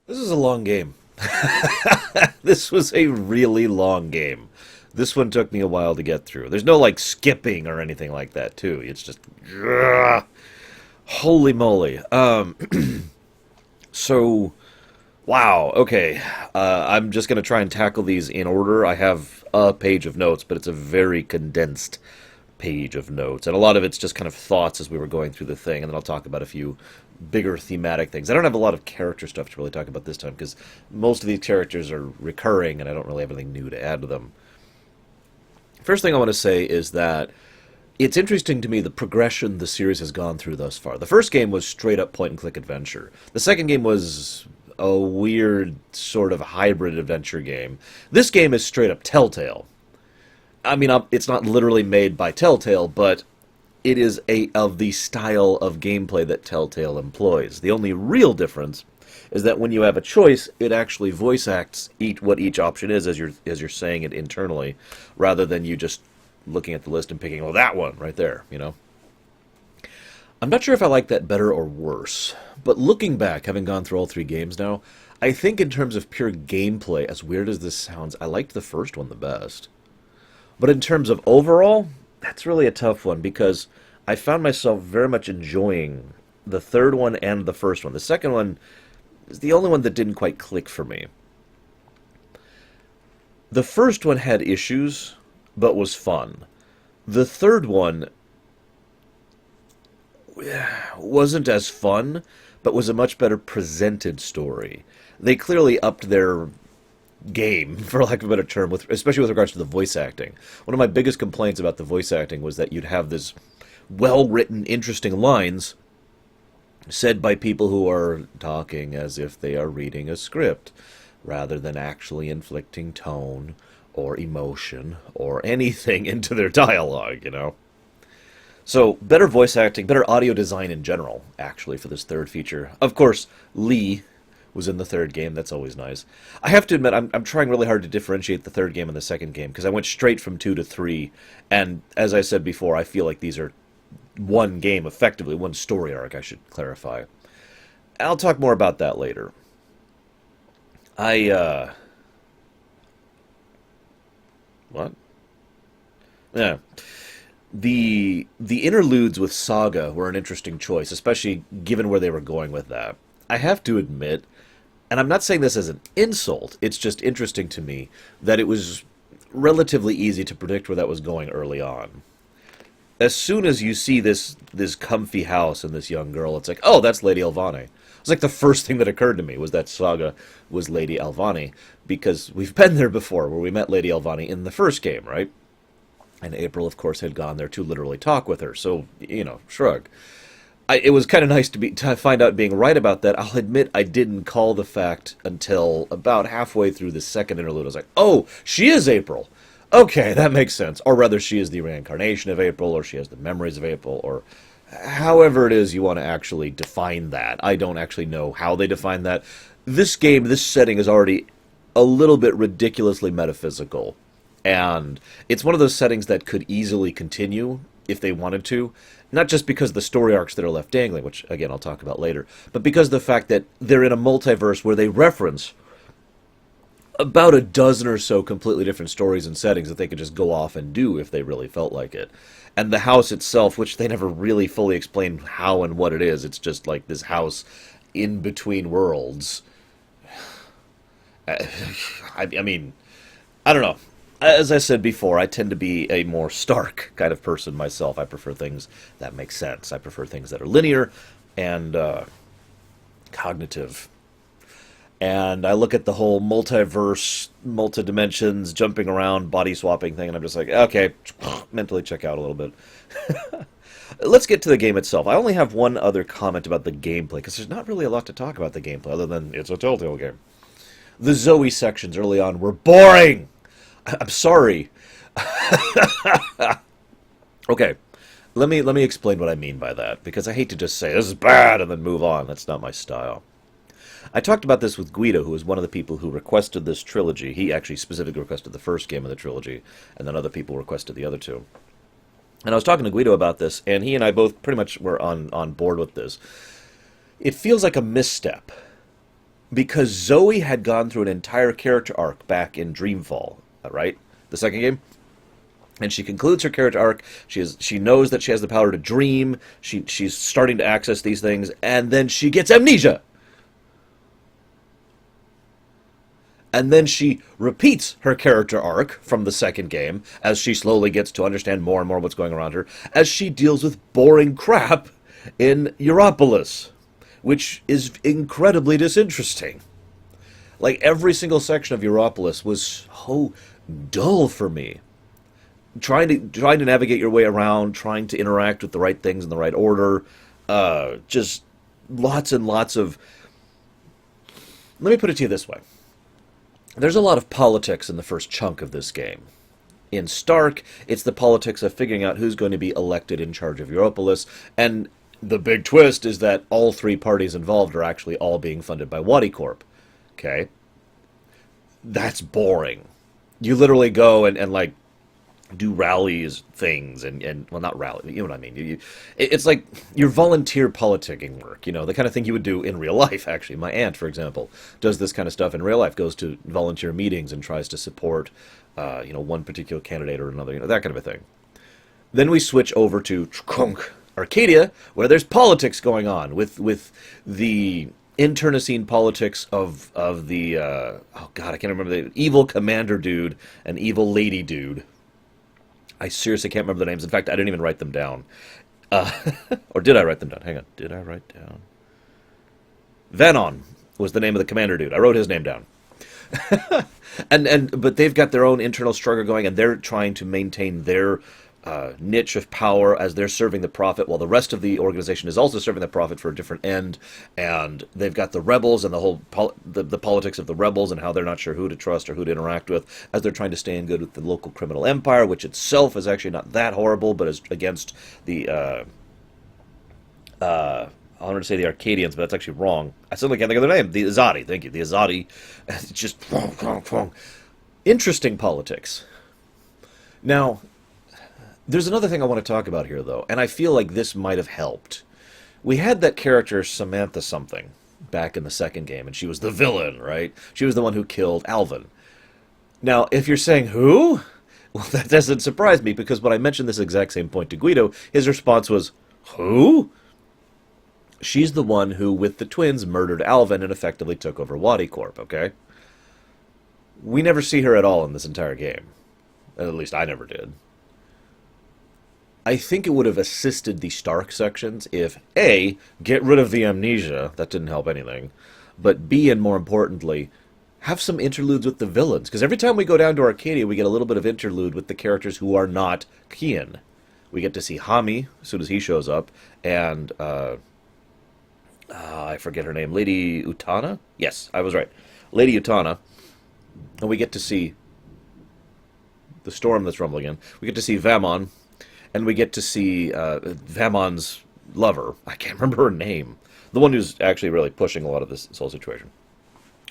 This is a long game. This was a really long game. This one took me a while to get through. There's no like skipping or anything like that too. It's just holy moly. So wow. Okay. I'm just gonna try and tackle these in order. I have a page of notes, but it's a very condensed page of notes, and a lot of it's just kind of thoughts as we were going through the thing, and then I'll talk about a few bigger thematic things. I don't have a lot of character stuff to really talk about this time because most of these characters are recurring, and I don't really have anything new to add to them. First thing I want to say is that it's interesting to me the progression the series has gone through thus far. The first game was straight up point and click adventure. The second game was a weird sort of hybrid adventure game. This game is straight up Telltale. I mean, it's not literally made by Telltale, but it is a of the style of gameplay that Telltale employs. The only real difference is that when you have a choice, it actually voice acts what each option is as you're saying it internally, rather than you just looking at the list and picking, oh, that one right there, you know. I'm not sure if I like that better or worse, but looking back, having gone through all three games now, I think in terms of pure gameplay, as weird as this sounds, I liked the first one the best. But in terms of overall, that's really a tough one because I found myself very much enjoying the third one and the first one. The second one is the only one that didn't quite click for me. The first one had issues, but was fun. The third one wasn't as fun, but was a much better presented story. They clearly upped their game, for lack of a better term, especially with regards to the voice acting. One of my biggest complaints about the voice acting was that you'd have this well-written, interesting lines said by people who are talking as if they are reading a script, rather than actually inflicting tone or emotion or anything into their dialogue, you know? So, better voice acting, better audio design in general, actually, for this third feature. Of course, Lee was in the third game. That's always nice. I have to admit, I'm trying really hard to differentiate the third game and the second game, because I went straight from 2 to 3, and as I said before, I feel like these are one game, effectively, one story arc, I should clarify. I'll talk more about that later. What? Yeah. The interludes with Saga were an interesting choice, especially given where they were going with that. I have to admit, and I'm not saying this as an insult, it's just interesting to me that it was relatively easy to predict where that was going early on. As soon as you see this comfy house and this young girl, it's like, oh, that's Lady Alvani. It's like the first thing that occurred to me was that Saga was Lady Alvani, because we've been there before, where we met Lady Alvani in the first game, right? And April, of course, had gone there to literally talk with her, so, you know, shrug. It was kind of nice to find out being right about that. I'll admit I didn't call the fact until about halfway through the second interlude. I was like, oh, she is April. Okay, that makes sense. Or rather, she is the reincarnation of April, or she has the memories of April, or however it is you want to actually define that. I don't actually know how they define that. This game, this setting is already a little bit ridiculously metaphysical. And it's one of those settings that could easily continue if they wanted to. Not just because of the story arcs that are left dangling, which, again, I'll talk about later, but because of the fact that they're in a multiverse where they reference about a dozen or so completely different stories and settings that they could just go off and do if they really felt like it. And the house itself, which they never really fully explain how and what it is, it's just like this house in between worlds. I mean, I don't know. As I said before, I tend to be a more stark kind of person myself. I prefer things that make sense. I prefer things that are linear and cognitive. And I look at the whole multiverse, multi-dimensions, jumping around, body swapping thing, and I'm just like, okay, mentally check out a little bit. Let's get to the game itself. I only have one other comment about the gameplay, because there's not really a lot to talk about the gameplay, other than it's a Telltale game. The Zoe sections early on were boring! I'm sorry. Okay, let me explain what I mean by that, because I hate to just say, this is bad, and then move on. That's not my style. I talked about this with Guido, who was one of the people who requested this trilogy. He actually specifically requested the first game of the trilogy, and then other people requested the other two. And I was talking to Guido about this, and he and I both pretty much were on board with this. It feels like a misstep because Zoe had gone through an entire character arc back in Dreamfall, right? The second game. And she concludes her character arc. She knows that she has the power to dream. She's starting to access these things, and then she gets amnesia. And then she repeats her character arc from the second game as she slowly gets to understand more and more what's going around her as she deals with boring crap in Europolis, which is incredibly disinteresting. Like, every single section of Europolis was so dull for me. Trying to navigate your way around, trying to interact with the right things in the right order, just lots and lots of... Let me put it to you this way. There's a lot of politics in the first chunk of this game. In Stark, it's the politics of figuring out who's going to be elected in charge of Europolis, and the big twist is that all three parties involved are actually all being funded by Wadi Corp. Okay? That's boring. You literally go and like, do rallies, things, and well, not rally, you know what I mean. It's like your volunteer politicking work, the kind of thing you would do in real life, actually. My aunt, for example, does this kind of stuff in real life, goes to volunteer meetings and tries to support, one particular candidate or another, that kind of a thing. Then we switch over to Arcadia, where there's politics going on with the internecine politics of the, oh god, I can't remember the evil commander dude and evil lady dude. I seriously can't remember the names. In fact, I didn't even write them down. Or did I write them down? Hang on. Did I write down? Vanon was the name of the commander dude. I wrote his name down. But they've got their own internal struggle going, and they're trying to maintain their niche of power as they're serving the Prophet, while the rest of the organization is also serving the Prophet for a different end. And they've got the rebels and the whole the politics of the rebels and how they're not sure who to trust or who to interact with as they're trying to stay in good with the local criminal empire, which itself is actually not that horrible, but is against the I wanted to say the Arcadians, but that's actually wrong. I suddenly can't think of their name. The Azadi, thank you. The Azadi. It's just interesting politics. Now, there's another thing I want to talk about here, though, and I feel like this might have helped. We had that character, Samantha something, back in the second game, and she was the villain, right? She was the one who killed Alvin. Now, if you're saying, who? Well, that doesn't surprise me, because when I mentioned this exact same point to Guido, his response was, who? She's the one who, with the twins, murdered Alvin and effectively took over Wadi Corp, okay? We never see her at all in this entire game. At least I never did. I think it would have assisted the Stark sections if, A, get rid of the amnesia, that didn't help anything, but B, and more importantly, have some interludes with the villains, because every time we go down to Arcadia, we get a little bit of interlude with the characters who are not Kian. We get to see Hami, as soon as he shows up, and, I forget her name, Lady Utana? Yes, I was right. Lady Utana. And we get to see the storm that's rumbling in. We get to see Vamon, and we get to see Vamon's lover. I can't remember her name. The one who's actually really pushing a lot of this whole situation.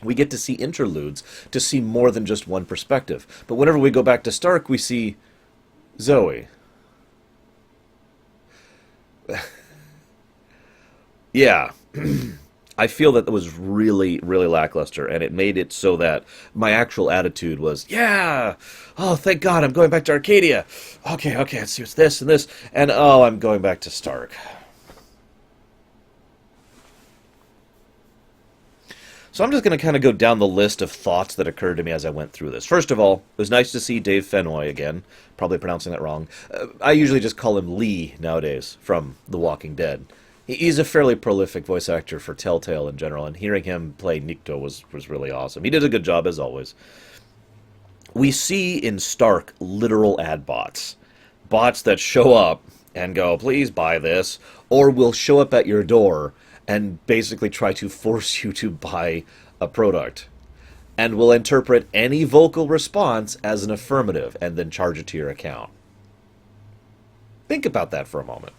We get to see interludes to see more than just one perspective. But whenever we go back to Stark, we see Zoe. Yeah. I feel that was really, really lackluster, and it made it so that my actual attitude was, yeah, oh, thank God, I'm going back to Arcadia. Okay, let's see what's this and this, and oh, I'm going back to Stark. So I'm just going to kind of go down the list of thoughts that occurred to me as I went through this. First of all, it was nice to see Dave Fennoy again, probably pronouncing that wrong. I usually just call him Lee nowadays, from The Walking Dead. He's a fairly prolific voice actor for Telltale in general, and hearing him play Nikto was really awesome. He did a good job, as always. We see in Stark literal ad bots. Bots that show up and go, please buy this, or will show up at your door and basically try to force you to buy a product, and will interpret any vocal response as an affirmative and then charge it to your account. Think about that for a moment.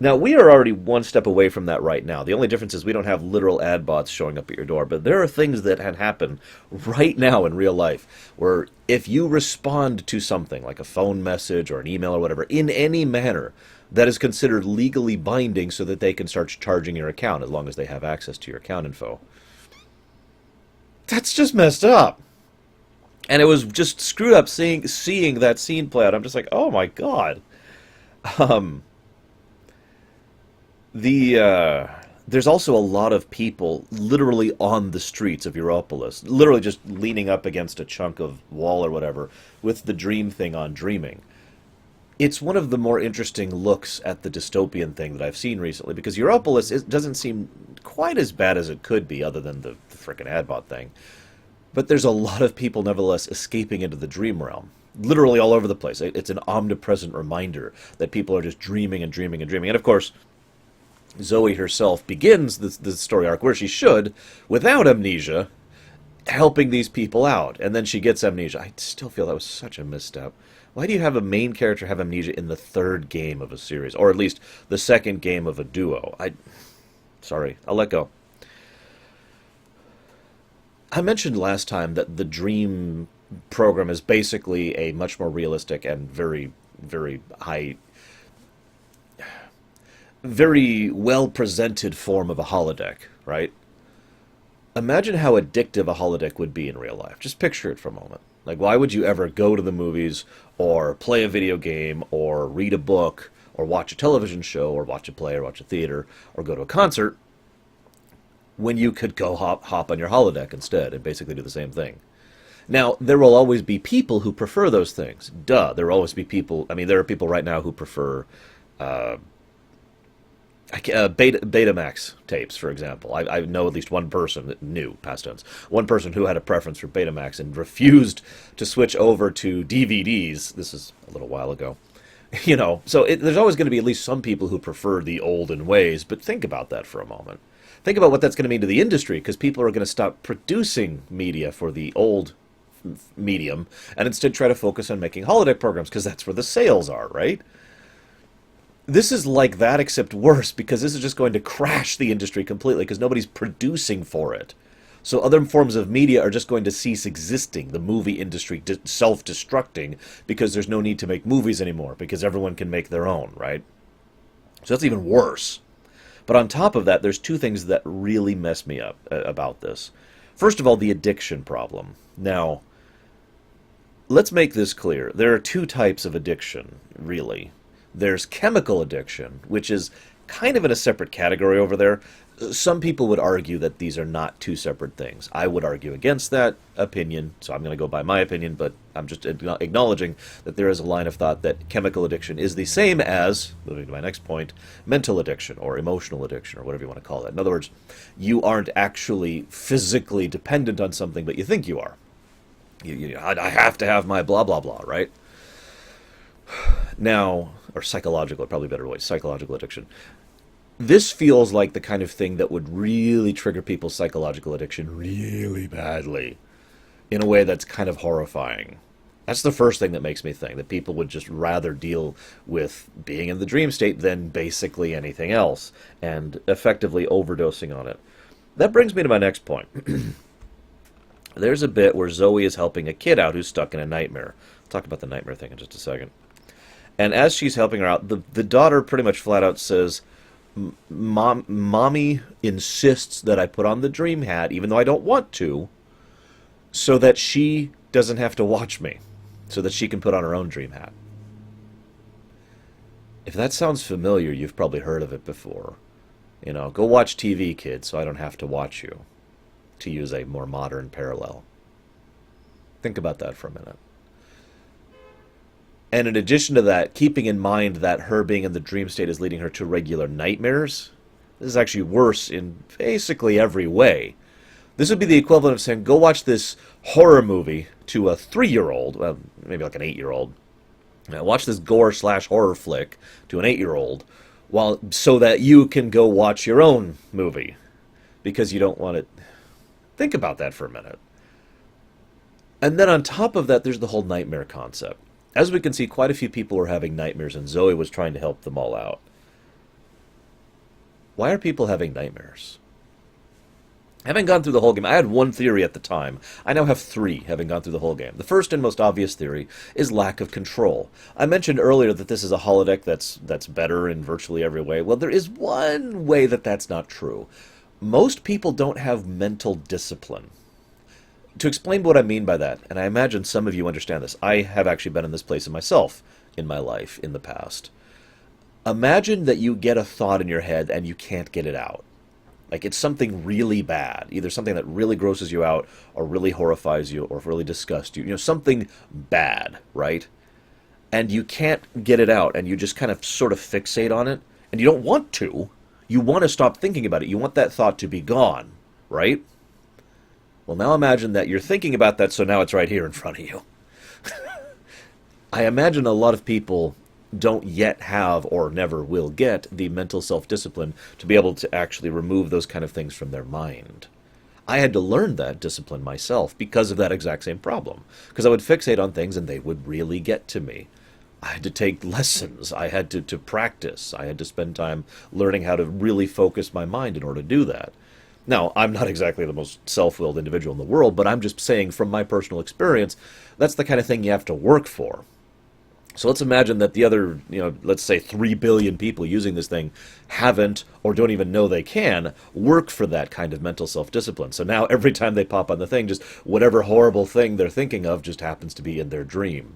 Now, we are already one step away from that right now. The only difference is we don't have literal ad bots showing up at your door, but there are things that had happened right now in real life where if you respond to something like a phone message or an email or whatever in any manner, that is considered legally binding so that they can start charging your account as long as they have access to your account info. That's just messed up. And it was just screwed up seeing that scene play out. I'm just like, oh my god. Um, there's also a lot of people literally on the streets of Europolis, literally just leaning up against a chunk of wall or whatever, with the dream thing on, dreaming. It's one of the more interesting looks at the dystopian thing that I've seen recently, because Europolis doesn't seem quite as bad as it could be, other than the frickin' Adbot thing. But there's a lot of people, nevertheless, escaping into the dream realm. Literally all over the place. It's an omnipresent reminder that people are just dreaming and dreaming and dreaming. And of course, Zoe herself begins the story arc where she should, without amnesia, helping these people out. And then she gets amnesia. I still feel that was such a misstep. Why do you have a main character have amnesia in the third game of a series? Or at least the second game of a duo? Sorry, I'll let go. I mentioned last time that the Dream program is basically a much more realistic and very, very high, very well presented form of a holodeck, right? Imagine how addictive a holodeck would be in real life. Just picture it for a moment. Like, why would you ever go to the movies, or play a video game, or read a book, or watch a television show, or watch a play, or watch a theater, or go to a concert, when you could go hop on your holodeck instead and basically do the same thing? Now, there will always be people who prefer those things. Duh, there will always be people. I mean, there are people right now who prefer uh, Betamax tapes, for example. I know at least one person, new, past tense, one person who had a preference for Betamax and refused to switch over to DVDs. This is a little while ago. You know, so there's always going to be at least some people who prefer the olden ways, but think about that for a moment. Think about what that's going to mean to the industry, because people are going to stop producing media for the old medium and instead try to focus on making holodeck programs, because that's where the sales are, right? This is like that, except worse, because this is just going to crash the industry completely, because nobody's producing for it. So other forms of media are just going to cease existing, the movie industry self-destructing, because there's no need to make movies anymore, because everyone can make their own, right? So that's even worse. But on top of that, there's two things that really mess me up about this. First of all, the addiction problem. Now, let's make this clear. There are two types of addiction, really. There's chemical addiction, which is kind of in a separate category over there. Some people would argue that these are not two separate things. I would argue against that opinion, so I'm going to go by my opinion, but I'm just acknowledging that there is a line of thought that chemical addiction is the same as, moving to my next point, mental addiction or emotional addiction or whatever you want to call it. In other words, you aren't actually physically dependent on something, but you think you are. I have to have my blah, blah, blah, right? Now, or psychological, probably better way, psychological addiction. This feels like the kind of thing that would really trigger people's psychological addiction really badly, in a way that's kind of horrifying. That's the first thing that makes me think that people would just rather deal with being in the dream state than basically anything else, and effectively overdosing on it. That brings me to my next point. There's a bit where Zoe is helping a kid out who's stuck in a nightmare. I'll talk about the nightmare thing in just a second. And as she's helping her out, the daughter pretty much flat out says, Mommy insists that I put on the dream hat, even though I don't want to, so that she doesn't have to watch me, so that she can put on her own dream hat. If that sounds familiar, you've probably heard of it before. You know, go watch TV, kid, so I don't have to watch you, to use a more modern parallel. Think about that for a minute. And in addition to that, keeping in mind that her being in the dream state is leading her to regular nightmares, this is actually worse in basically every way. This would be the equivalent of saying, go watch this horror movie to a 3-year-old, well, maybe like an 8-year-old. Watch this gore/horror flick to an 8-year-old, so that you can go watch your own movie, because you don't want it. Think about that for a minute. And then on top of that, there's the whole nightmare concept. As we can see, quite a few people were having nightmares, and Zoe was trying to help them all out. Why are people having nightmares? Having gone through the whole game, I had one theory at the time. I now have 3, having gone through the whole game. The first and most obvious theory is lack of control. I mentioned earlier that this is a holodeck that's better in virtually every way. Well, there is one way that that's not true. Most people don't have mental discipline. To explain what I mean by that, and I imagine some of you understand this, I have actually been in this place in myself in my life in the past. Imagine that you get a thought in your head and you can't get it out. Like it's something really bad, either something that really grosses you out or really horrifies you or really disgusts you. Something bad, right? And you can't get it out and you just kind of sort of fixate on it and you don't want to. You want to stop thinking about it. You want that thought to be gone, right? Well, now imagine that you're thinking about that, so now it's right here in front of you. I imagine a lot of people don't yet have or never will get the mental self-discipline to be able to actually remove those kind of things from their mind. I had to learn that discipline myself because of that exact same problem. Because I would fixate on things and they would really get to me. I had to take lessons. I had to practice. I had to spend time learning how to really focus my mind in order to do that. Now, I'm not exactly the most self-willed individual in the world, but I'm just saying from my personal experience, that's the kind of thing you have to work for. So let's imagine that the other, let's say 3 billion people using this thing haven't or don't even know they can work for that kind of mental self-discipline. So now every time they pop on the thing, just whatever horrible thing they're thinking of just happens to be in their dream.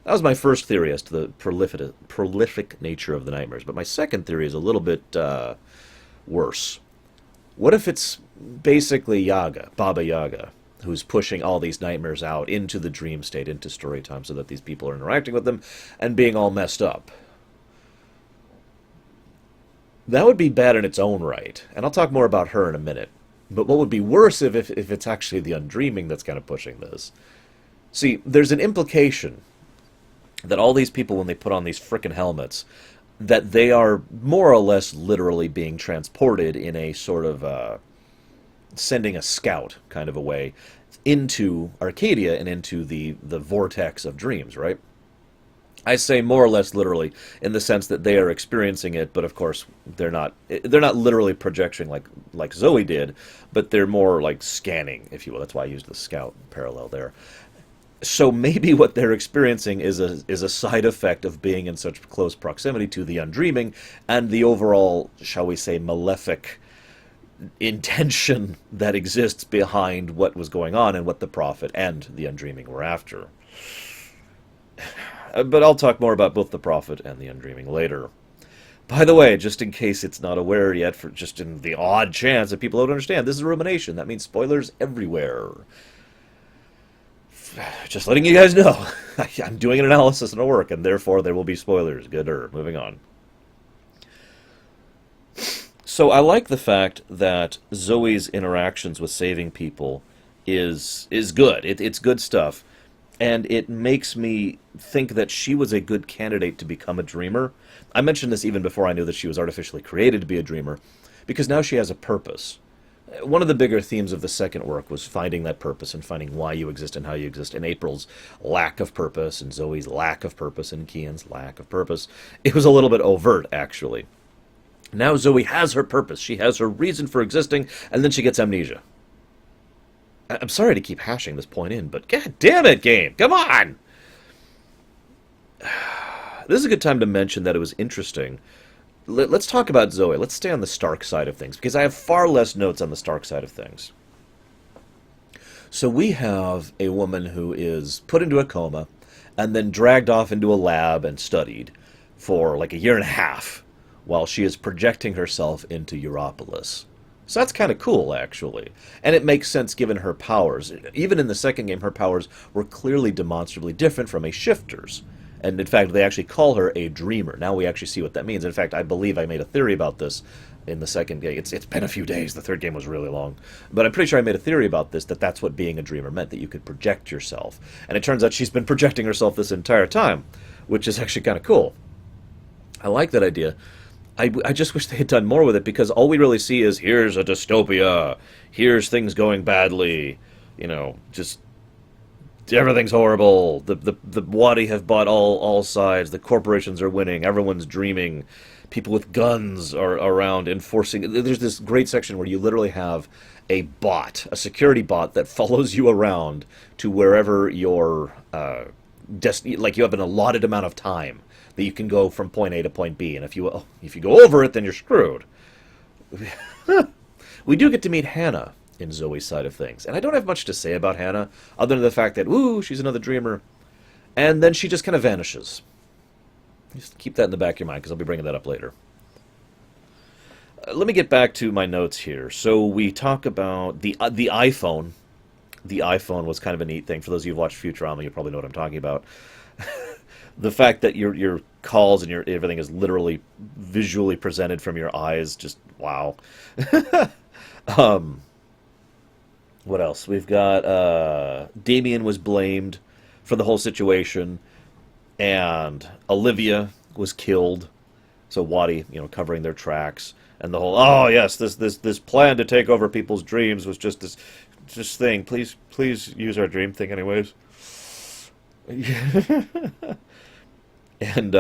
That was my first theory as to the prolific nature of the nightmares. But my second theory is a little bit worse. What if it's basically Yaga, Baba Yaga, who's pushing all these nightmares out into the dream state, into story time, so that these people are interacting with them and being all messed up? That would be bad in its own right, and I'll talk more about her in a minute. But what would be worse if it's actually the undreaming that's kind of pushing this? See, there's an implication that all these people, when they put on these frickin' helmets, that they are more or less literally being transported in a sort of sending a scout kind of a way into Arcadia and into the vortex of dreams, right? I say more or less literally in the sense that they are experiencing it, but of course they're not literally projection like Zoe did, but they're more like scanning, if you will. That's why I used the scout parallel there. So maybe what they're experiencing is a side effect of being in such close proximity to the undreaming and the overall, shall we say, malefic intention that exists behind what was going on and what the prophet and the undreaming were after. But I'll talk more about both the prophet and the undreaming later. By the way, just in case it's not aware yet, for just in the odd chance that people don't understand, this is Rumination. That means spoilers everywhere. Just letting you guys know, I'm doing an analysis and a work, and therefore there will be spoilers. Gooder. Moving on. So I like the fact that Zoe's interactions with saving people is good. It's good stuff, and it makes me think that she was a good candidate to become a dreamer. I mentioned this even before I knew that she was artificially created to be a dreamer, because now she has a purpose. One of the bigger themes of the second work was finding that purpose and finding why you exist and how you exist, and April's lack of purpose and Zoe's lack of purpose and Kian's lack of purpose. It was a little bit overt, actually. Now Zoe has her purpose. She has her reason for existing, and then she gets amnesia. I'm sorry to keep hashing this point in, but god damn it, game! Come on! This is a good time to mention that it was interesting. Let's talk about Zoe. Let's stay on the Stark side of things, because I have far less notes on the Stark side of things. So we have a woman who is put into a coma and then dragged off into a lab and studied for like a year and a half while she is projecting herself into Europolis. So that's kind of cool, actually. And it makes sense given her powers. Even in the second game, her powers were clearly demonstrably different from a shifter's. And in fact, they actually call her a dreamer. Now we actually see what that means. In fact, I believe I made a theory about this in the second game. It's been a few days. The third game was really long. But I'm pretty sure I made a theory about this, that that's what being a dreamer meant, that you could project yourself. And it turns out she's been projecting herself this entire time, which is actually kind of cool. I like that idea. I just wish they had done more with it, because all we really see is, here's a dystopia, here's things going badly, just everything's horrible, the Wadi have bought all sides, the corporations are winning, everyone's dreaming, people with guns are around enforcing. There's this great section where you literally have a bot, a security bot that follows you around to wherever your like you have an allotted amount of time that you can go from point A to point B, and if you go over it, then you're screwed. We do get to meet Hannah, in Zoe's side of things. And I don't have much to say about Hannah, other than the fact that, ooh, she's another dreamer. And then she just kind of vanishes. Just keep that in the back of your mind, because I'll be bringing that up later. Let me get back to my notes here. So we talk about the iPhone. The iPhone was kind of a neat thing. For those of you who've watched Futurama, you probably know what I'm talking about. The fact that your calls and your everything is literally visually presented from your eyes, just wow. What else? We've got Damien was blamed for the whole situation, and Olivia was killed. So Waddy, covering their tracks, and the whole yes, this plan to take over people's dreams was just this thing. Please use our dream thing anyways. And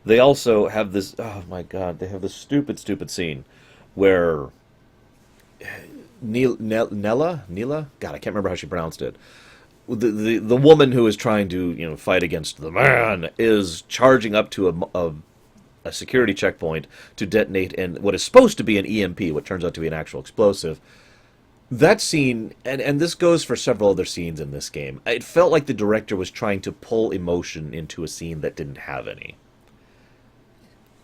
they also have this, oh my god, they have this stupid scene where Nella, God, I can't remember how she pronounced it. The woman who is trying to fight against the man is charging up to a security checkpoint to detonate what is supposed to be an EMP, what turns out to be an actual explosive. That scene, and this goes for several other scenes in this game, it felt like the director was trying to pull emotion into a scene that didn't have any.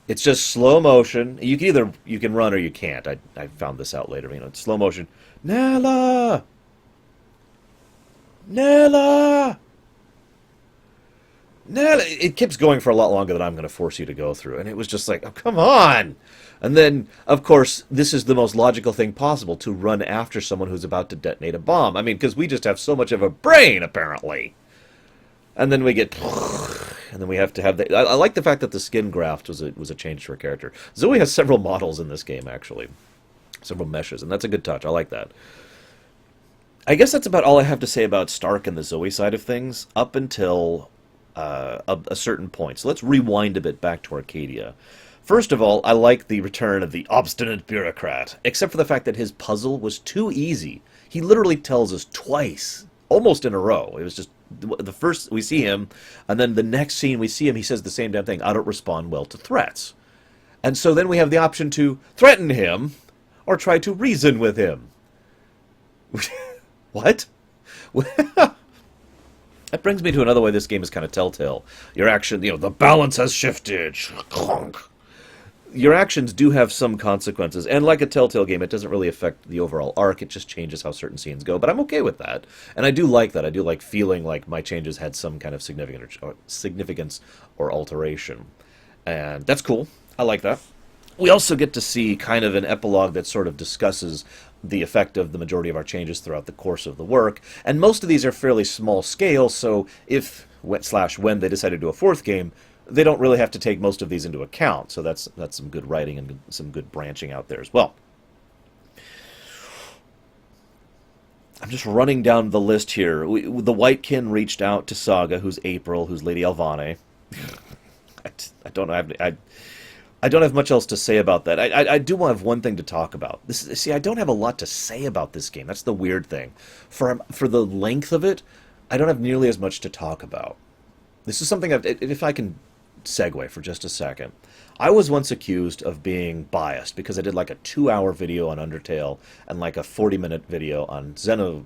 It's just slow motion. You can run or you can't. I found this out later. It's slow motion. Nella! Nella! Nella! It keeps going for a lot longer than I'm going to force you to go through. And it was just like, oh, come on! And then, of course, this is the most logical thing possible, to run after someone who's about to detonate a bomb. I mean, because we just have so much of a brain, apparently. And then we get... And then we have to have the... I like the fact that the skin graft was a change to her character. Zoe has several models in this game, actually. Several meshes, and that's a good touch. I like that. I guess that's about all I have to say about Stark and the Zoe side of things, up until a certain point. So let's rewind a bit back to Arcadia. First of all, I like the return of the obstinate bureaucrat, except for the fact that his puzzle was too easy. He literally tells us twice, almost in a row. It was just the first we see him, and then the next scene we see him, he says the same damn thing. I don't respond well to threats. And so then we have the option to threaten him or try to reason with him. What? That brings me to another way this game is kind of telltale. Your action, the balance has shifted. Clunk. Your actions do have some consequences, and like a Telltale game, it doesn't really affect the overall arc, it just changes how certain scenes go, but I'm okay with that. And I do like that. I do like feeling like my changes had some kind of significance or alteration. And that's cool. I like that. We also get to see kind of an epilogue that sort of discusses the effect of the majority of our changes throughout the course of the work, and most of these are fairly small scale, so when they decide to do a fourth game, they don't really have to take most of these into account, so that's some good writing and some good branching out there as well. I'm just running down the list here. The Whitekin reached out to Saga, who's April, who's Lady Alvane. I don't have much else to say about that. I do have one thing to talk about. I don't have a lot to say about this game. That's the weird thing. For the length of it, I don't have nearly as much to talk about. This is something if I can segue for just a second. I was once accused of being biased because I did like a 2-hour video on Undertale and like a 40-minute video on Xenoblade.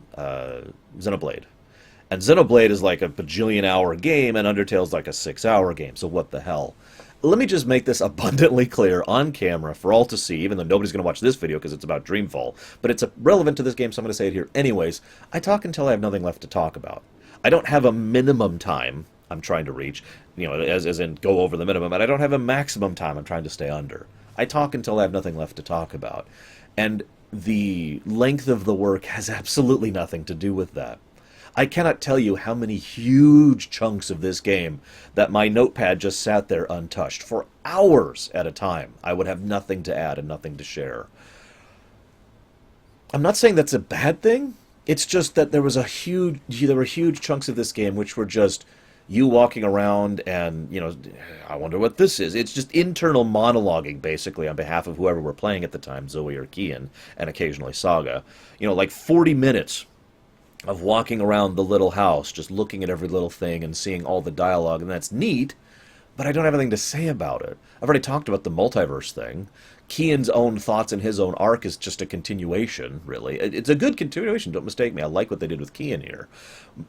And Xenoblade is like a bajillion-hour game, and Undertale's like a 6-hour game, so what the hell? Let me just make this abundantly clear on camera for all to see, even though nobody's going to watch this video because it's about Dreamfall, but it's relevant to this game, so I'm going to say it here anyways. I talk until I have nothing left to talk about. I don't have a minimum time I'm trying to reach, as in go over the minimum, and I don't have a maximum time I'm trying to stay under. I talk until I have nothing left to talk about. And the length of the work has absolutely nothing to do with that. I cannot tell you how many huge chunks of this game that my notepad just sat there untouched for hours at a time. I would have nothing to add and nothing to share. I'm not saying that's a bad thing. It's just that there were huge chunks of this game which were just you walking around and, I wonder what this is. It's just internal monologuing, basically, on behalf of whoever we're playing at the time, Zoe or Kian, and occasionally Saga. Like 40 minutes of walking around the little house, just looking at every little thing and seeing all the dialogue, and that's neat, but I don't have anything to say about it. I've already talked about the multiverse thing. Kian's own thoughts and his own arc is just a continuation, really. It's a good continuation, don't mistake me. I like what they did with Kian here.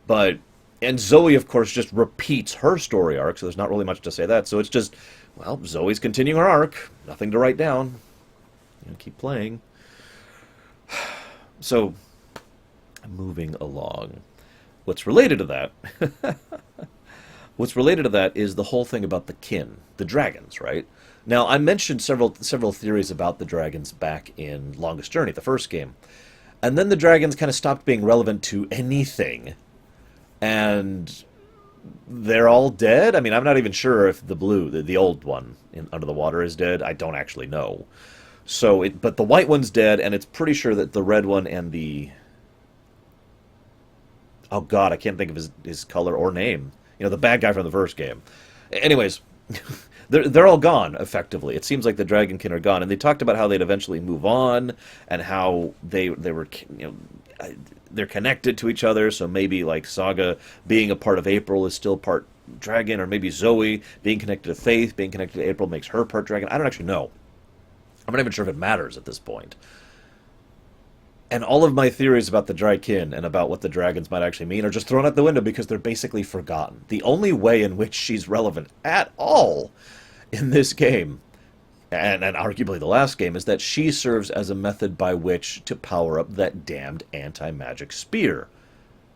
But, and Zoe, of course, just repeats her story arc, so there's not really much to say that. So it's just, well, Zoe's continuing her arc. Nothing to write down. Keep playing. So, moving along. What's related to that? What's related to that is the whole thing about the kin, the dragons, right? Now, I mentioned several theories about the dragons back in Longest Journey, the first game. And then the dragons kind of stopped being relevant to anything. And they're all dead? I mean, I'm not even sure if the blue, the old one under the water is dead. I don't actually know. So, but the white one's dead, and it's pretty sure that the red one and the... Oh god, I can't think of his color or name. You know, the bad guy from the first game. Anyways, they're all gone, effectively. It seems like the Dragonkin are gone. And they talked about how they'd eventually move on, and how they were, you know, they're connected to each other, so maybe, like, Saga being a part of April is still part dragon, or maybe Zoe being connected to Faith, being connected to April makes her part dragon. I don't actually know. I'm not even sure if it matters at this point. And all of my theories about the Drykin and about what the dragons might actually mean are just thrown out the window because they're basically forgotten. The only way in which she's relevant at all in this game, and arguably the last game, is that she serves as a method by which to power up that damned anti-magic spear.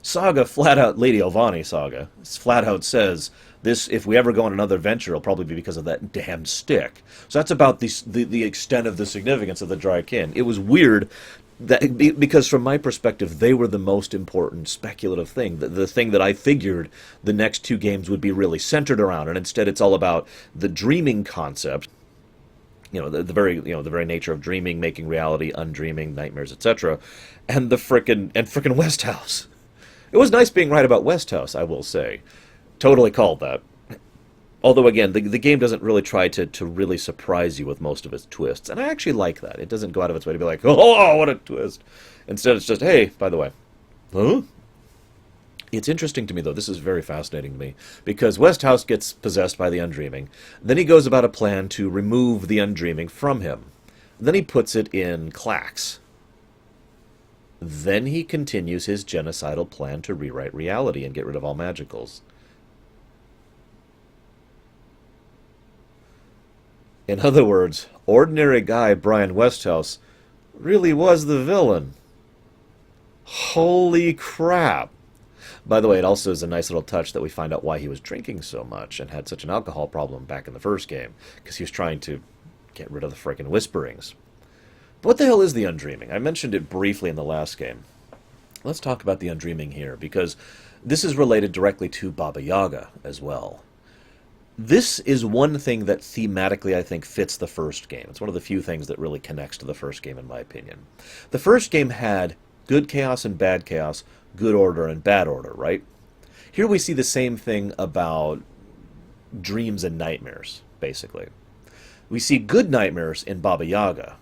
Saga flat out, Lady Elvani Saga, flat out says, this, if we ever go on another venture, it'll probably be because of that damn stick. So that's about the extent of the significance of the Drykin. It was weird that, because from my perspective, they were the most important speculative thing, the thing that I figured the next two games would be really centered around, and instead it's all about the dreaming concept. You know, the very nature of dreaming, making reality, undreaming, nightmares, etc., and the frickin' West House. It was nice being right about West House, I will say. Totally called that. Although, again, the game doesn't really try to really surprise you with most of its twists. And I actually like that. It doesn't go out of its way to be like, oh, what a twist. Instead, it's just, hey, by the way. Huh? It's interesting to me, though. This is very fascinating to me. Because West House gets possessed by the Undreaming. Then he goes about a plan to remove the Undreaming from him. Then he puts it in Clax. Then he continues his genocidal plan to rewrite reality and get rid of all magicals. In other words, ordinary guy Brian Westhouse really was the villain. Holy crap! By the way, it also is a nice little touch that we find out why he was drinking so much and had such an alcohol problem back in the first game, because he was trying to get rid of the frickin' whisperings. But what the hell is the Undreaming? I mentioned it briefly in the last game. Let's talk about the Undreaming here, because this is related directly to Baba Yaga as well. This is one thing that thematically I think fits the first game. It's one of the few things that really connects to the first game, in my opinion. The first game had good chaos and bad chaos, good order and bad order, right? Here we see the same thing about dreams and nightmares, basically. We see good nightmares in Baba Yaga.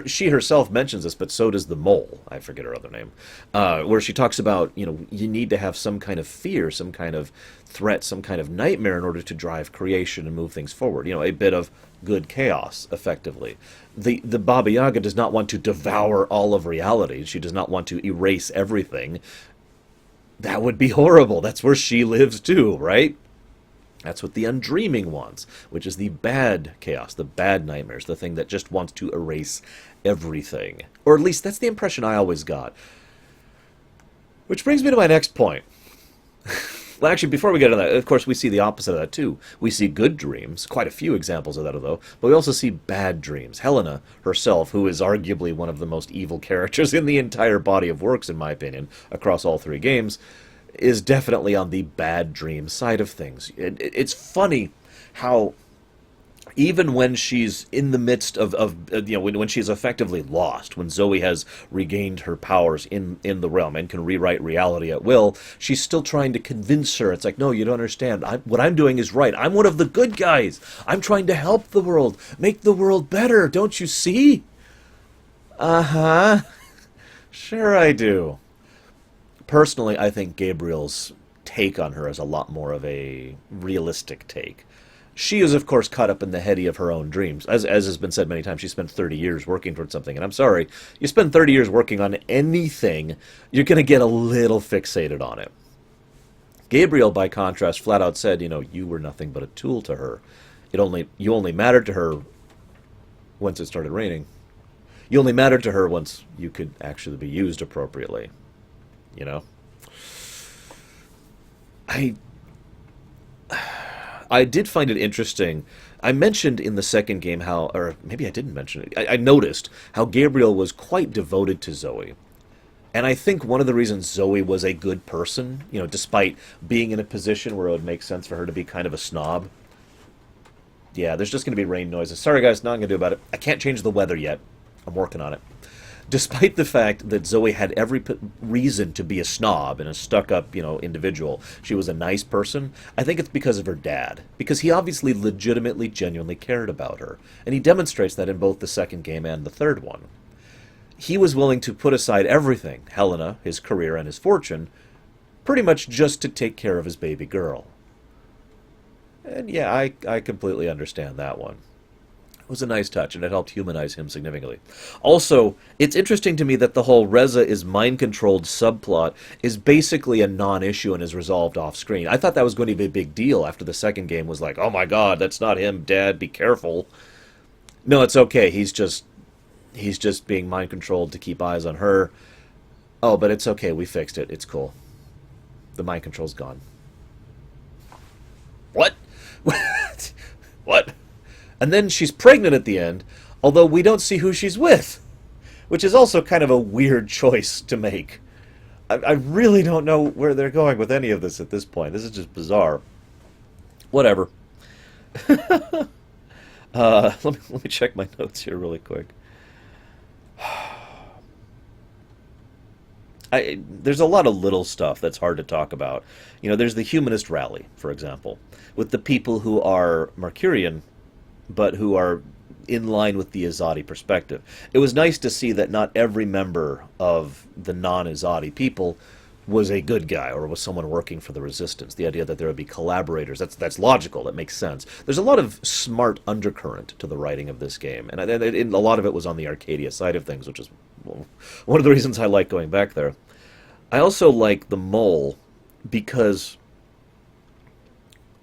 She herself mentions this, but so does the mole. I forget her other name. Where she talks about, you know, you need to have some kind of fear, some kind of threat, some kind of nightmare in order to drive creation and move things forward. You know, a bit of good chaos, effectively. The Baba Yaga does not want to devour all of reality. She does not want to erase everything. That would be horrible. That's where she lives too, right? That's what the Undreaming wants, which is the bad chaos, the bad nightmares, the thing that just wants to erase everything. Or at least that's the impression I always got. Which brings me to my next point. Well, actually, before we get to that, of course, we see the opposite of that, too. We see good dreams, quite a few examples of that, though, but we also see bad dreams. Helena herself, who is arguably one of the most evil characters in the entire body of works, in my opinion, across all three games, is definitely on the bad dream side of things. It's funny how even when she's in the midst of you know, when she's effectively lost, when Zoe has regained her powers in the realm and can rewrite reality at will, she's still trying to convince her. It's like, no, you don't understand. What I'm doing is right. I'm one of the good guys. I'm trying to help the world, make the world better. Don't you see? Uh-huh. Sure I do. Personally, I think Gabriel's take on her is a lot more of a realistic take. She is, of course, caught up in the heady of her own dreams. As has been said many times, she spent 30 years working towards something. And I'm sorry, you spend 30 years working on anything, you're going to get a little fixated on it. Gabriel, by contrast, flat out said, you were nothing but a tool to her. You only mattered to her once it started raining. You only mattered to her once you could actually be used appropriately. You know? I did find it interesting. I mentioned in the second game how, or maybe I didn't mention it, I noticed how Gabriel was quite devoted to Zoe. And I think one of the reasons Zoe was a good person, despite being in a position where it would make sense for her to be kind of a snob. Yeah, there's just going to be rain noises. Sorry, guys, nothing to do about it. I can't change the weather yet. I'm working on it. Despite the fact that Zoe had every reason to be a snob and a stuck-up, individual, she was a nice person, I think it's because of her dad. Because he obviously legitimately, genuinely cared about her. And he demonstrates that in both the second game and the third one. He was willing to put aside everything, Helena, his career, and his fortune, pretty much just to take care of his baby girl. And yeah, I completely understand that one. It was a nice touch, and it helped humanize him significantly. Also, it's interesting to me that the whole Reza is mind-controlled subplot is basically a non-issue and is resolved off-screen. I thought that was going to be a big deal after the second game was like, oh my god, that's not him, Dad, be careful. No, it's okay, he's just being mind-controlled to keep eyes on her. Oh, but it's okay, we fixed it, it's cool. The mind control's gone. What? What? And then she's pregnant at the end, although we don't see who she's with, which is also kind of a weird choice to make. I really don't know where they're going with any of this at this point. This is just bizarre. Whatever. Let me check my notes here really quick. There's a lot of little stuff that's hard to talk about. There's the humanist rally, for example, with the people who are Mercurian, but who are in line with the Azadi perspective. It was nice to see that not every member of the non-Azadi people was a good guy or was someone working for the resistance. The idea that there would be collaborators, that's logical, that makes sense. There's a lot of smart undercurrent to the writing of this game, and a lot of it was on the Arcadia side of things, which is one of the reasons I like going back there. I also like the mole because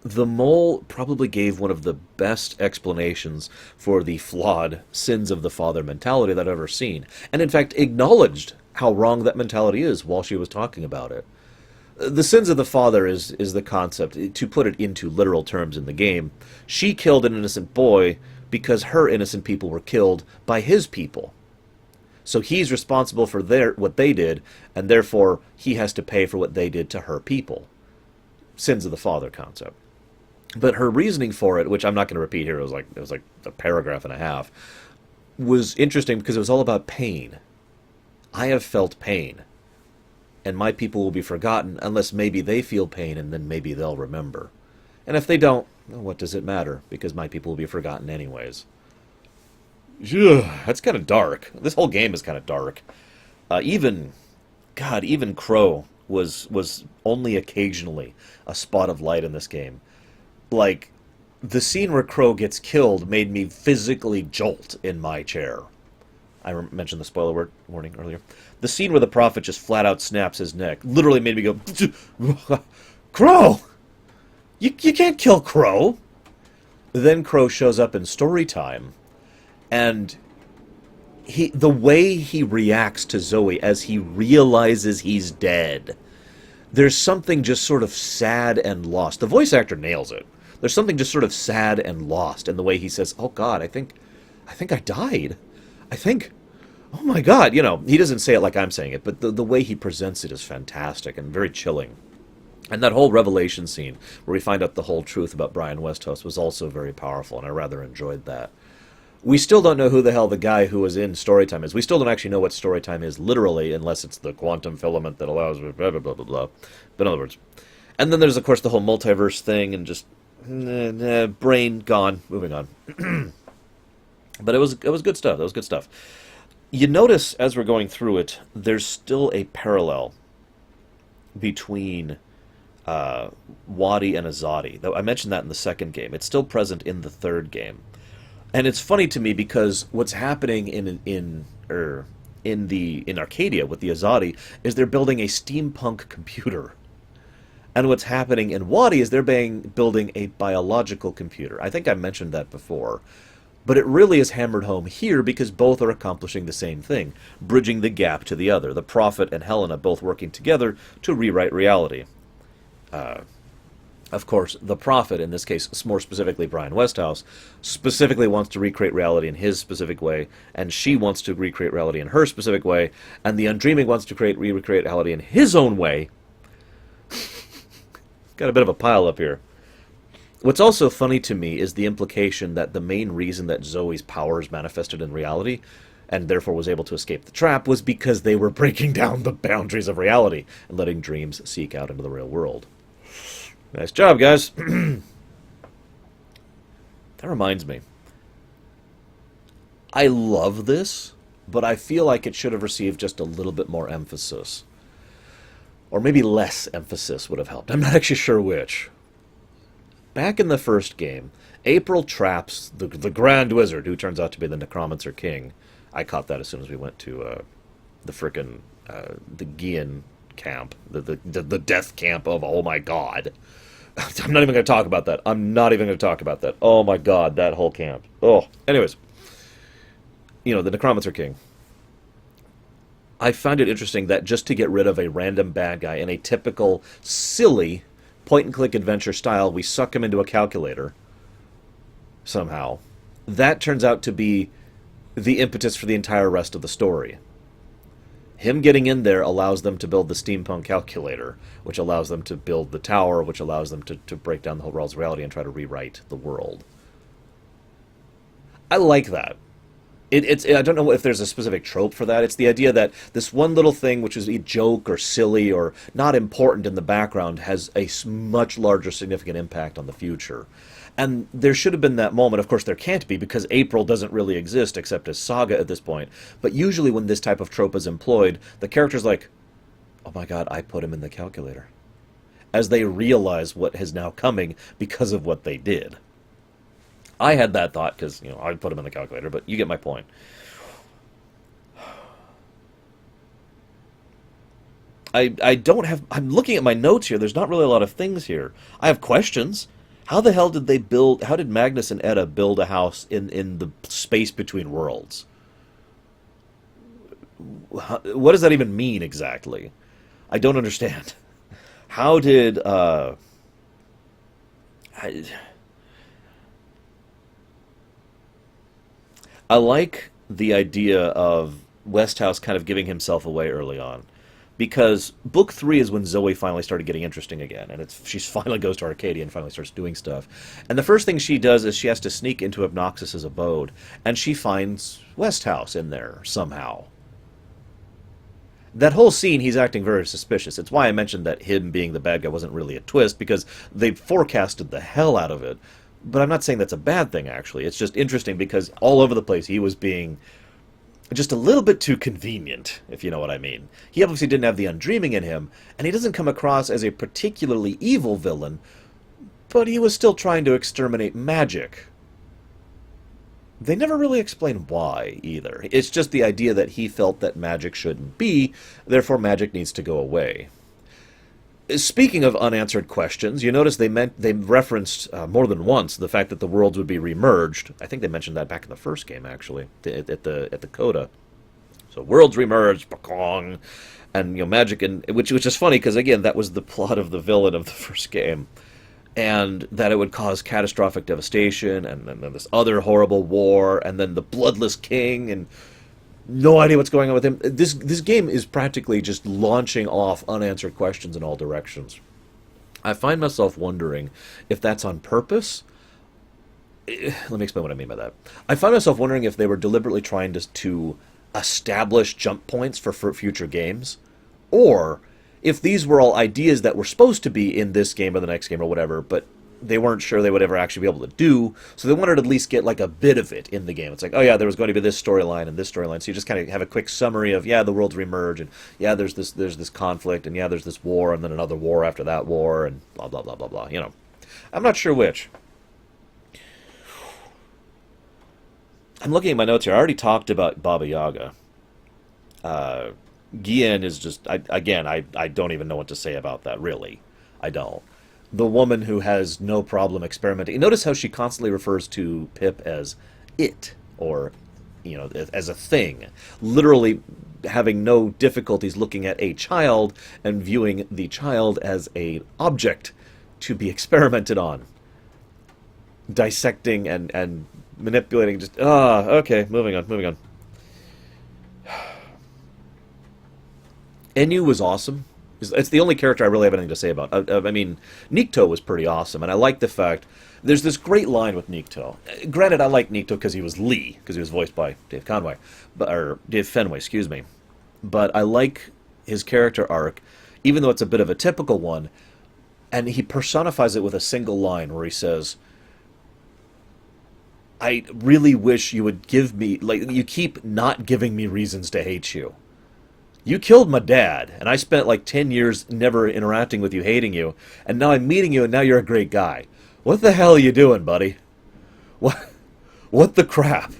the mole probably gave one of the best explanations for the flawed sins of the father mentality that I've ever seen, and in fact acknowledged how wrong that mentality is while she was talking about it. The sins of the father is the concept. To put it into literal terms in the game, she killed an innocent boy because her innocent people were killed by his people. So he's responsible for what they did, and therefore he has to pay for what they did to her people. Sins of the father concept. But her reasoning for it, which I'm not going to repeat here, it was like a paragraph and a half, was interesting because it was all about pain. I have felt pain, and my people will be forgotten unless maybe they feel pain and then maybe they'll remember. And if they don't, well, what does it matter? Because my people will be forgotten anyways. Ugh, that's kind of dark. This whole game is kind of dark. Even Crow was only occasionally a spot of light in this game. Like, the scene where Crow gets killed made me physically jolt in my chair. I mentioned the spoiler warning earlier. The scene where the Prophet just flat out snaps his neck literally made me go, Crow! You can't kill Crow! Then Crow shows up in story time, and the way he reacts to Zoe as he realizes he's dead, there's something just sort of sad and lost. The voice actor nails it. There's something just sort of sad and lost in the way he says, oh God, I think I died. Oh my God, he doesn't say it like I'm saying it, but the way he presents it is fantastic and very chilling. And that whole revelation scene where we find out the whole truth about Brian Westhouse was also very powerful, and I rather enjoyed that. We still don't know who the hell the guy who was in Storytime is. We still don't actually know what Storytime is literally, unless it's the quantum filament that allows blah, blah, blah, blah, blah. But in other words. And then there's, of course, the whole multiverse thing, and just brain gone, moving on. But it was good stuff. That was good stuff. You notice, as we're going through it, there's still a parallel between Wadi and Azadi. Though I mentioned that in the second game. It's still present in the third game. And it's funny to me because what's happening in Arcadia with the Azadi is they're building a steampunk computer. And what's happening in Wadi is they're building a biological computer. I think I mentioned that before. But it really is hammered home here because both are accomplishing the same thing, bridging the gap to the other. The Prophet and Helena both working together to rewrite reality. Of course, the Prophet, in this case, more specifically Brian Westhouse, specifically wants to recreate reality in his specific way, and she wants to recreate reality in her specific way, and the Undreaming wants to recreate reality in his own way. Got a bit of a pile up here. What's also funny to me is the implication that the main reason that Zoe's powers manifested in reality, and therefore was able to escape the trap, was because they were breaking down the boundaries of reality and letting dreams seek out into the real world. Nice job, guys. That reminds me. I love this, but I feel like it should have received just a little bit more emphasis. Or maybe less emphasis would have helped. I'm not actually sure which. Back in the first game, April traps the Grand Wizard, who turns out to be the Necromancer King. I caught that as soon as we went to the frickin' the Gian camp, the death camp of, oh my god. I'm not even going to talk about that. I'm not even going to talk about that. Oh my god, that whole camp. Oh, anyways. You know, the Necromancer King. I find it interesting that just to get rid of a random bad guy in a typical, silly, point-and-click adventure style, we suck him into a calculator, somehow. That turns out to be the impetus for the entire rest of the story. Him getting in there allows them to build the steampunk calculator, which allows them to build the tower, which allows them to break down the whole world's reality and try to rewrite the world. I like that. I don't know if there's a specific trope for that. It's the idea that this one little thing, which is a joke or silly or not important in the background, has a much larger significant impact on the future. And there should have been that moment. Of course, there can't be, because April doesn't really exist except as Saga at this point. But usually when this type of trope is employed, the character's like, oh my god, I put him in the calculator. As they realize what is now coming because of what they did. I had that thought because, you know, I put him in the calculator, but you get my point. I don't have... I'm looking at my notes here. There's not really a lot of things here. I have questions. How the hell did they build... How did Magnus and Edda build a house in the space between worlds? What does that even mean exactly? I don't understand. How did... I like the idea of Westhouse kind of giving himself away early on. Because Book 3 is when Zoe finally started getting interesting again. And she finally goes to Arcadia and finally starts doing stuff. And the first thing she does is she has to sneak into Obnoxus's abode. And she finds Westhouse in there somehow. That whole scene, he's acting very suspicious. It's why I mentioned that him being the bad guy wasn't really a twist, because they forecasted the hell out of it. But I'm not saying that's a bad thing, actually. It's just interesting because all over the place he was being just a little bit too convenient, if you know what I mean. He obviously didn't have the Undreaming in him, and he doesn't come across as a particularly evil villain, but he was still trying to exterminate magic. They never really explain why, either. It's just the idea that he felt that magic shouldn't be, therefore magic needs to go away. Speaking of unanswered questions, you notice they referenced more than once the fact that the worlds would be remerged. I think they mentioned that back in the first game, actually, at the coda. So worlds remerged, bakong, and magic, and which is funny because again that was the plot of the villain of the first game, and that it would cause catastrophic devastation, and then this other horrible war, and then the bloodless king, and no idea what's going on with him. This game is practically just launching off unanswered questions in all directions. I find myself wondering if that's on purpose. Let me explain what I mean by that. I find myself wondering if they were deliberately trying to establish jump points for future games, or if these were all ideas that were supposed to be in this game or the next game or whatever, but they weren't sure they would ever actually be able to do. So they wanted to at least get like a bit of it in the game. It's like, oh yeah, there was going to be this storyline and this storyline. So you just kind of have a quick summary of, yeah, the worlds remerge, and yeah, there's this conflict, and yeah, there's this war, and then another war after that war, and blah blah blah blah blah. I'm not sure which. I'm looking at my notes here. I already talked about Baba Yaga. Uh, Guillen is just, I don't even know what to say about that, really. I don't. The woman who has no problem experimenting. Notice how she constantly refers to Pip as it, or, as a thing. Literally having no difficulties looking at a child and viewing the child as a object to be experimented on. Dissecting and manipulating, just, okay, moving on, moving on. Enyu was awesome. It's the only character I really have anything to say about. I mean, Nikto was pretty awesome, and I like the fact there's this great line with Nikto. Granted, I like Nikto because he was Lee, because he was voiced by Dave Conway, or Dave Fenway, excuse me. But I like his character arc, even though it's a bit of a typical one, and he personifies it with a single line where he says, "I really wish you would give me, like, you keep not giving me reasons to hate you. You killed my dad, and I spent like 10 years never interacting with you, hating you, and now I'm meeting you, and now you're a great guy. What the hell are you doing, buddy? What the crap?"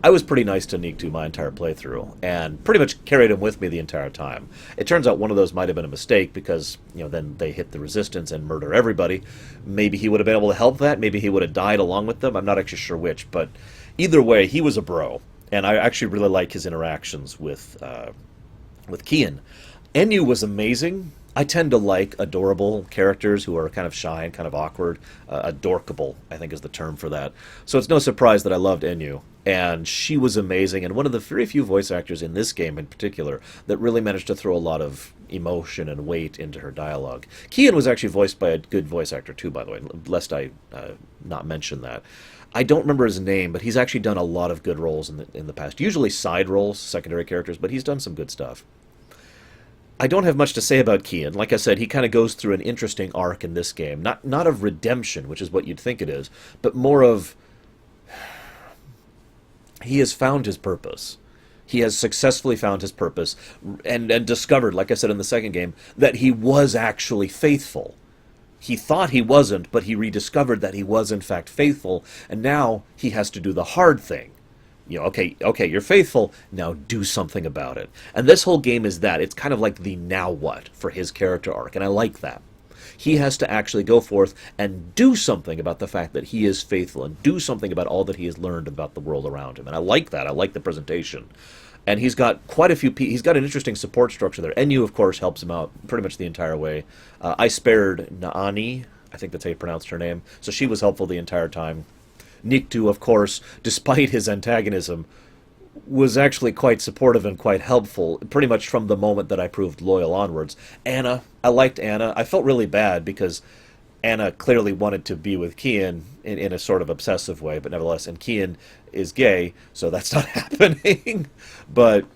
I was pretty nice to Nikto my entire playthrough, and pretty much carried him with me the entire time. It turns out one of those might have been a mistake, because, then they hit the resistance and murder everybody. Maybe he would have been able to help that, maybe he would have died along with them, I'm not actually sure which, but either way, he was a bro, and I actually really like his interactions with Kian. Enyu was amazing. I tend to like adorable characters who are kind of shy and kind of awkward. Adorkable, I think, is the term for that. So it's no surprise that I loved Enyu. And she was amazing, and one of the very few voice actors in this game in particular that really managed to throw a lot of emotion and weight into her dialogue. Kian was actually voiced by a good voice actor too, by the way, lest I not mention that. I don't remember his name, but he's actually done a lot of good roles in the past. Usually side roles, secondary characters, but he's done some good stuff. I don't have much to say about Kian. Like I said, he kind of goes through an interesting arc in this game. Not of redemption, which is what you'd think it is, but more of he has found his purpose. He has successfully found his purpose and discovered, like I said in the second game, that he was actually faithful. He thought he wasn't, but he rediscovered that he was in fact faithful, and now he has to do the hard thing. Okay, you're faithful, now do something about it. And this whole game is that. It's kind of like the now what for his character arc, and I like that. He has to actually go forth and do something about the fact that he is faithful, and do something about all that he has learned about the world around him. And I like that. I like the presentation. And he's got quite a few he's got an interesting support structure there. Enyu, of course, helps him out pretty much the entire way. I spared Naani, I think that's how you pronounced her name, so she was helpful the entire time. Nikto, of course, despite his antagonism, was actually quite supportive and quite helpful, pretty much from the moment that I proved loyal onwards. Anna, I liked Anna. I felt really bad because Anna clearly wanted to be with Kian in a sort of obsessive way, but nevertheless, and Kian is gay, so that's not happening. But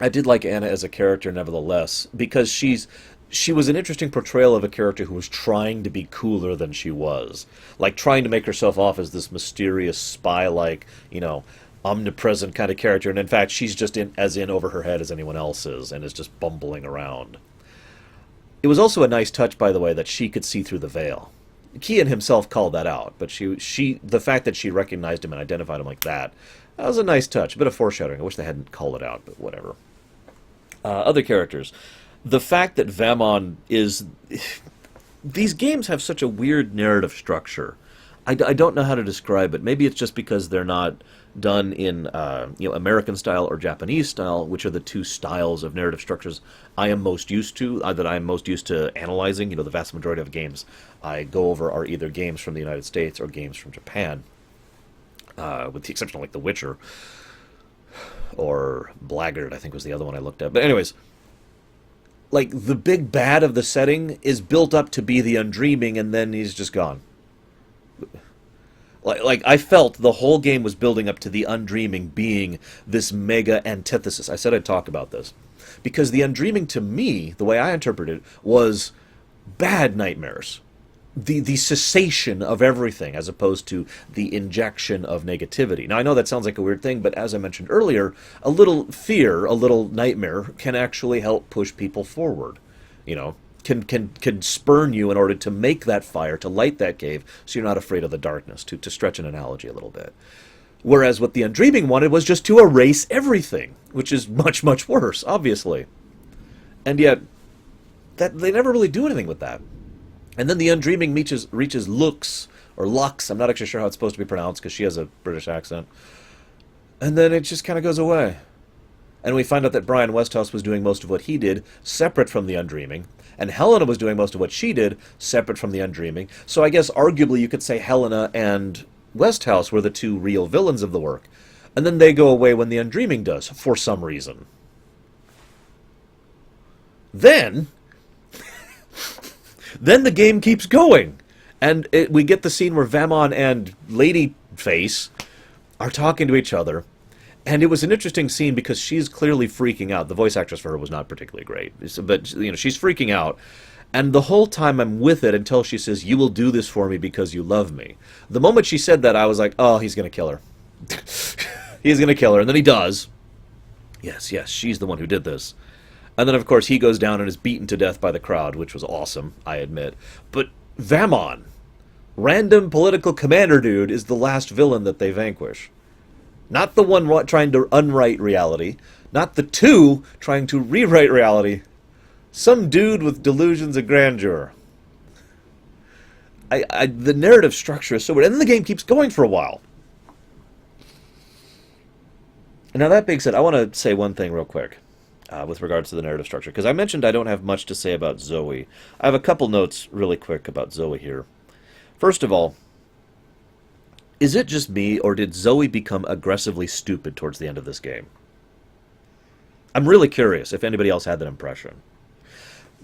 I did like Anna as a character nevertheless, because she was an interesting portrayal of a character who was trying to be cooler than she was. Like, trying to make herself off as this mysterious spy-like, omnipresent kind of character, and in fact, she's just as in over her head as anyone else is, and is just bumbling around. It was also a nice touch, by the way, that she could see through the veil. Kian himself called that out, but the fact that she recognized him and identified him like that was a nice touch. A bit of foreshadowing. I wish they hadn't called it out, but whatever. Other characters. The fact that Vamon is... These games have such a weird narrative structure. I don't know how to describe it. Maybe it's just because they're not done in American style or Japanese style, which are the two styles of narrative structures I am most used to, that I am most used to analyzing. The vast majority of games I go over are either games from the United States or games from Japan, with the exception of like The Witcher or Blackguard, I think was the other one I looked at. But anyways, like, the big bad of the setting is built up to be the Undreaming, and then he's just gone. Like I felt the whole game was building up to the Undreaming being this mega antithesis. I said I'd talk about this. Because the Undreaming, to me, the way I interpreted it, was bad nightmares. the cessation of everything as opposed to the injection of negativity. Now I know that sounds like a weird thing, but as I mentioned earlier, a little fear, a little nightmare can actually help push people forward. You know, can spurn you in order to make that fire, to light that cave, so you're not afraid of the darkness, to stretch an analogy a little bit. Whereas what the Undreaming wanted was just to erase everything, which is much, much worse, obviously. And yet, that they never really do anything with that. And then the Undreaming reaches Lux, or Lux, I'm not actually sure how it's supposed to be pronounced because she has a British accent. And then it just kind of goes away. And we find out that Brian Westhouse was doing most of what he did, separate from the Undreaming, and Helena was doing most of what she did, separate from the Undreaming. So I guess arguably you could say Helena and Westhouse were the two real villains of the work. And then they go away when the Undreaming does, for some reason. Then the game keeps going. And we get the scene where Vamon and Ladyface are talking to each other. And it was an interesting scene because she's clearly freaking out. The voice actress for her was not particularly great. But, you know, she's freaking out. And the whole time I'm with it until she says, "You will do this for me because you love me." The moment she said that, I was like, oh, he's going to kill her. He's going to kill her. And then he does. Yes, she's the one who did this. And then, of course, he goes down and is beaten to death by the crowd, which was awesome, I admit. But Vamon, random political commander dude, is the last villain that they vanquish. Not the one trying to unwrite reality. Not the two trying to rewrite reality. Some dude with delusions of grandeur. The narrative structure is so weird. And then the game keeps going for a while. Now, that being said, I want to say one thing real quick with regards to the narrative structure. Because I mentioned I don't have much to say about Zoe. I have a couple notes really quick about Zoe here. First of all, is it just me, or did Zoe become aggressively stupid towards the end of this game? I'm really curious if anybody else had that impression.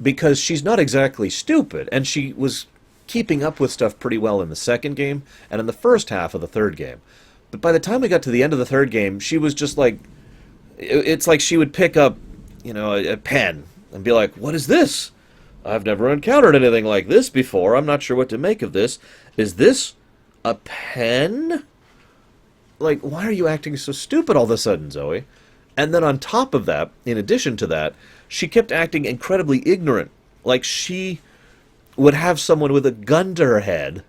Because she's not exactly stupid, and she was keeping up with stuff pretty well in the second game and in the first half of the third game. But by the time we got to the end of the third game, she was just like... It's like she would pick up, you know, a pen and be like, "What is this? I've never encountered anything like this before. I'm not sure what to make of this. Is this a pen? Like, why are you acting so stupid all of a sudden, Zoe?" And then on top of that, in addition to that, she kept acting incredibly ignorant. Like she would have someone with a gun to her head,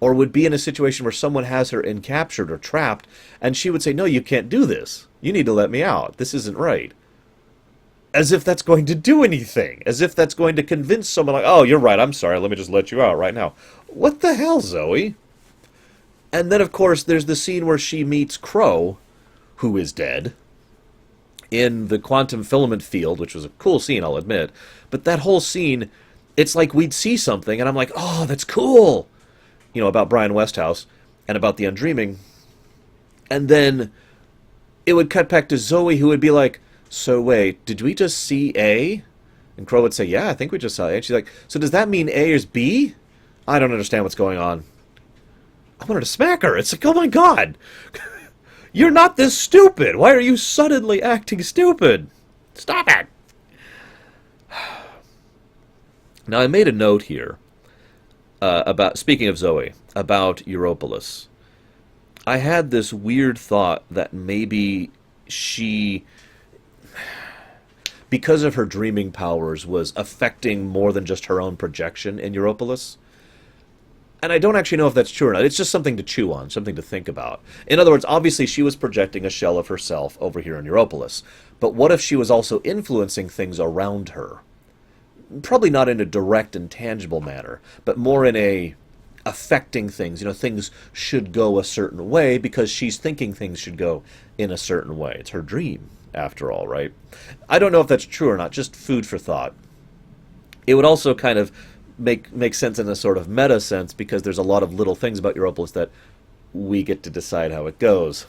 or would be in a situation where someone has her encaptured or trapped, and she would say, "No, you can't do this. You need to let me out. This isn't right." As if that's going to do anything. As if that's going to convince someone like, "Oh, you're right, I'm sorry, let me just let you out right now." What the hell, Zoe? And then, of course, there's the scene where she meets Crow, who is dead, in the quantum filament field, which was a cool scene, I'll admit. But that whole scene, it's like we'd see something, and I'm like, "Oh, that's cool!" You know, about Brian Westhouse, and about the Undreaming. And then it would cut back to Zoe, who would be like, "So wait, did we just see A?" And Crow would say, "Yeah, I think we just saw A." And she's like, "So does that mean A is B? I don't understand what's going on." I wanted to smack her. It's like, oh my god! You're not this stupid! Why are you suddenly acting stupid? Stop it! Now, I made a note here about, speaking of Zoe, about Europolis. I had this weird thought that maybe she, because of her dreaming powers, was affecting more than just her own projection in Europolis. And I don't actually know if that's true or not. It's just something to chew on, something to think about. In other words, obviously she was projecting a shell of herself over here in Europolis. But what if she was also influencing things around her? Probably not in a direct and tangible manner, but more in a affecting things. You know, things should go a certain way because she's thinking things should go in a certain way. It's her dream, after all, right? I don't know if that's true or not, just food for thought. It would also kind of make sense in a sort of meta sense because there's a lot of little things about Europolis that we get to decide how it goes.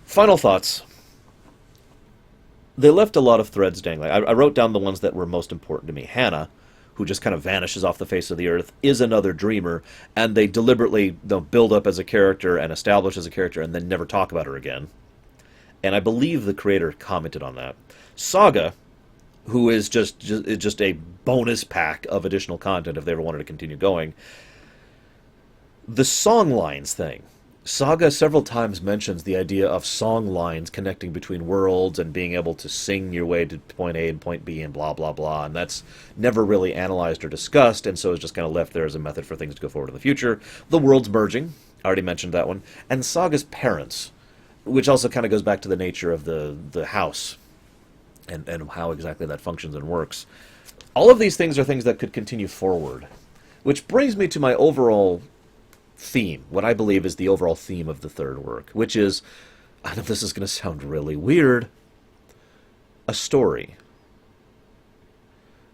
Final thoughts. They left a lot of threads dangling. I wrote down the ones that were most important to me. Hannah, who just kind of vanishes off the face of the earth, is another dreamer, and they deliberately build up as a character and establish as a character and then never talk about her again. And I believe the creator commented on that. Saga, who is just a bonus pack of additional content if they ever wanted to continue going. The song lines thing. Saga several times mentions the idea of song lines connecting between worlds and being able to sing your way to point A and point B and blah, blah, blah. And that's never really analyzed or discussed, and so it's just kind of left there as a method for things to go forward in the future. The worlds merging. I already mentioned that one. And Saga's parents, which also kind of goes back to the nature of the house and how exactly that functions and works. All of these things are things that could continue forward. Which brings me to my overall theme, what I believe is the overall theme of the third work, which is, I know this is going to sound really weird, a story.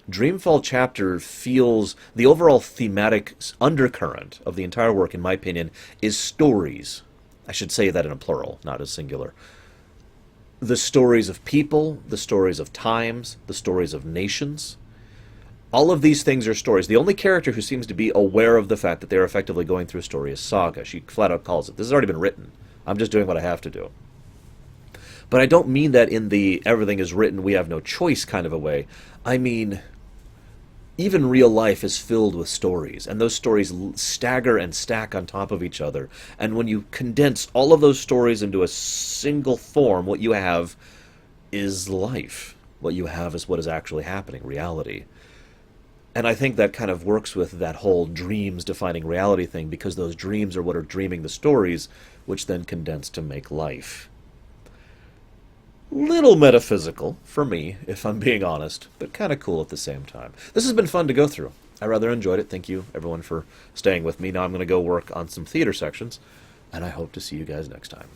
Dreamfall chapter feels, the overall thematic undercurrent of the entire work, in my opinion, is stories. I should say that in a plural, not as singular. The stories of people, the stories of times, the stories of nations. All of these things are stories. The only character who seems to be aware of the fact that they're effectively going through a story is Saga. She flat out calls it. This has already been written. I'm just doing what I have to do. But I don't mean that in the everything is written, we have no choice kind of a way. I mean, even real life is filled with stories, and those stories stagger and stack on top of each other. And when you condense all of those stories into a single form, what you have is life. What you have is what is actually happening, reality. And I think that kind of works with that whole dreams defining reality thing, because those dreams are what are dreaming the stories, which then condense to make life. Little metaphysical, for me, if I'm being honest, but kind of cool at the same time. This has been fun to go through. I rather enjoyed it. Thank you, everyone, for staying with me. Now I'm going to go work on some theater sections, and I hope to see you guys next time.